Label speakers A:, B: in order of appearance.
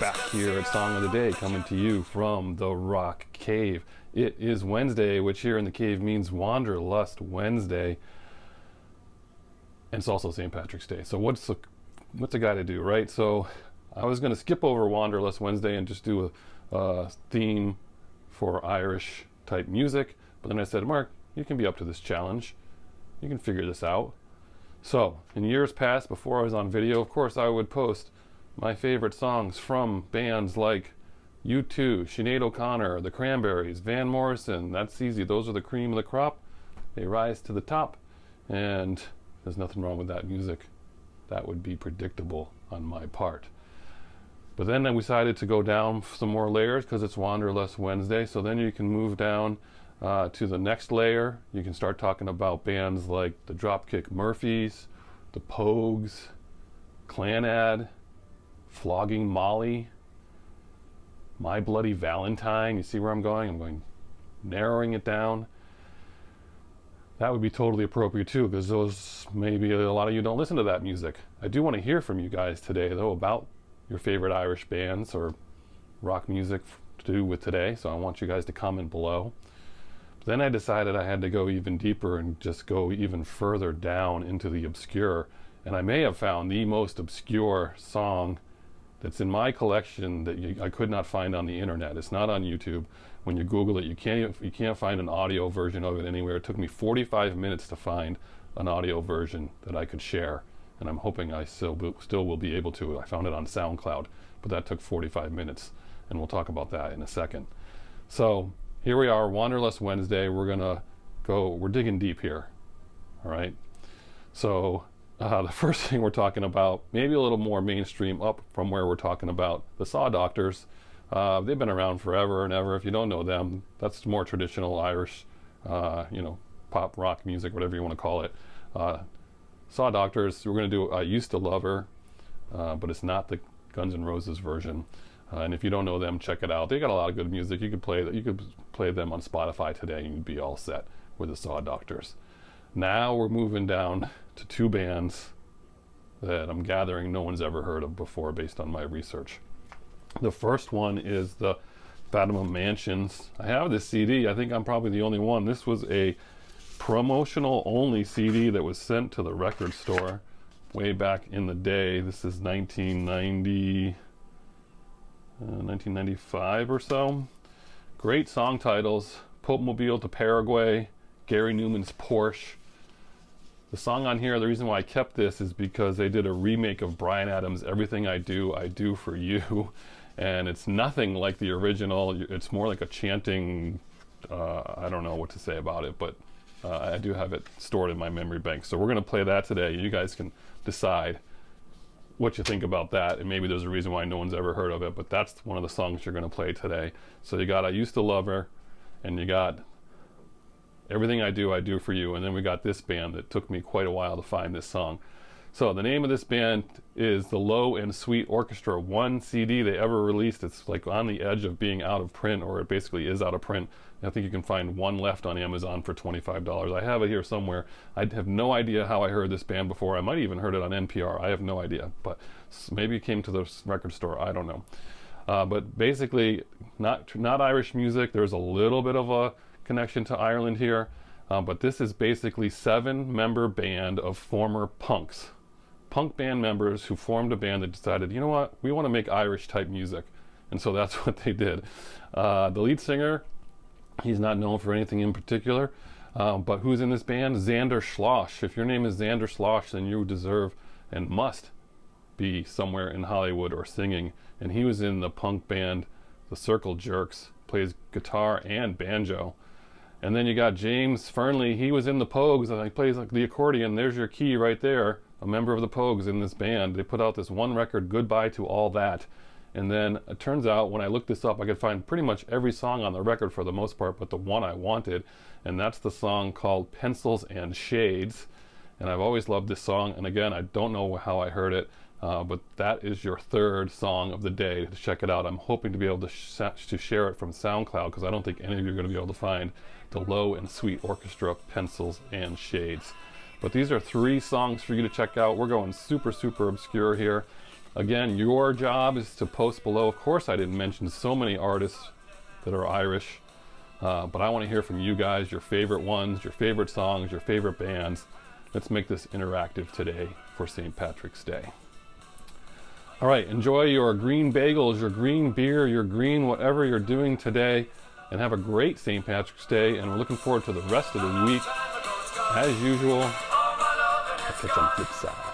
A: back here at Song of the Day, coming to you from the Rock Cave. It is Wednesday, which here in the cave means Wanderlust Wednesday, and it's also St. Patrick's Day. So what's a guy to do, right? So I was going to skip over Wanderlust Wednesday and just do a theme for Irish type music, but then I said, Mark, you can be up to this challenge. You can figure this out. So in years past, before I was on video, of course I would post my favorite songs from bands like U2, Sinead O'Connor, The Cranberries, Van Morrison. That's easy. Those are the cream of the crop. They rise to the top, and there's nothing wrong with that music. That would be predictable on my part. But then I decided to go down some more layers because it's Wanderlust Wednesday. So then you can move down to the next layer. You can start talking about bands like the Dropkick Murphys, the Pogues, Clanad, Flogging Molly, My Bloody Valentine. You see where I'm going? I'm going narrowing it down. That would be totally appropriate too, because those, maybe a lot of you don't listen to that music. I do want to hear from you guys today though about your favorite Irish bands or rock music to do with today, so I want you guys to comment below. But then I decided I had to go even deeper and just go even further down into the obscure, and I may have found the most obscure song that's in my collection that I could not find on the internet. It's not on YouTube. When you Google it, you can't find an audio version of it anywhere. It took me 45 minutes to find an audio version that I could share, and I'm hoping I still will be able to. I found it on SoundCloud, but that took 45 minutes, and we'll talk about that in a second. So here we are, Wanderlust Wednesday. We're digging deep here, all right? So the first thing we're talking about, maybe a little more mainstream up from where we're talking about the Saw Doctors. They've been around forever and ever. If you don't know them, that's more traditional Irish, pop rock music, whatever you want to call it. Saw Doctors, we're going to do I Used to Love Her, but it's not the Guns N' Roses version. And if you don't know them, check it out. They got a lot of good music. You could play them on Spotify today and you'd be all set with the Saw Doctors. Now we're moving down to two bands that I'm gathering no one's ever heard of before based on my research. The first one is the Fatima Mansions. I have this CD. I think I'm probably the only one. This was a promotional only CD that was sent to the record store way back in the day. This is 1995 or so. Great song titles: Pope Mobile to Paraguay, Gary Newman's Porsche. The song on here, the reason why I kept this is because they did a remake of Bryan Adams' Everything I Do for You, and it's nothing like the original. It's more like a chanting, I don't know what to say about it, but I do have it stored in my memory bank. So we're going to play that today. You guys can decide what you think about that, and maybe there's a reason why no one's ever heard of it, but that's one of the songs you're going to play today. So you got I Used to Love Her, and you got Everything I Do for You, and then we got this band that took me quite a while to find this song. So the name of this band is the Low and Sweet Orchestra. One CD they ever released. It's like on the edge of being out of print, or it basically is out of print. I think you can find one left on Amazon for $25. I have it here somewhere. I have no idea how I heard this band before. I might even heard it on NPR. I have no idea, but maybe it came to the record store. I don't know. But basically, not Irish music. There's a little bit of a connection to Ireland here, but this is basically 7-member band of former punk band members who formed a band that decided, you know what, we want to make Irish type music, and so that's what they did. The lead singer, he's not known for anything in particular, but who's in this band? Xander Schloss. If your name is Xander Schloss, then you deserve and must be somewhere in Hollywood or singing, and he was in the punk band the Circle Jerks, plays guitar and banjo. And then you got James Fernley. He was in the Pogues, and he plays like the accordion. There's your key right there, a member of the Pogues in this band. They put out this one record, Goodbye to All That. And then it turns out when I looked this up, I could find pretty much every song on the record for the most part, but the one I wanted, and that's the song called Pencils and Shades. And I've always loved this song, and again, I don't know how I heard it, but that is your third song of the day to check it out. I'm hoping to be able to share it from SoundCloud, because I don't think any of you are going to be able to find the Low and Sweet Orchestra, Pencils and Shades. But these are 3 songs for you to check out. We're going super, super obscure here. Again, your job is to post below. Of course, I didn't mention so many artists that are Irish, but I want to hear from you guys, your favorite ones, your favorite songs, your favorite bands. Let's make this interactive today for St. Patrick's Day. All right, enjoy your green bagels, your green beer, your green whatever you're doing today, and have a great St. Patrick's Day, and we're looking forward to the rest of the week. As usual, I'll catch you on the flip side.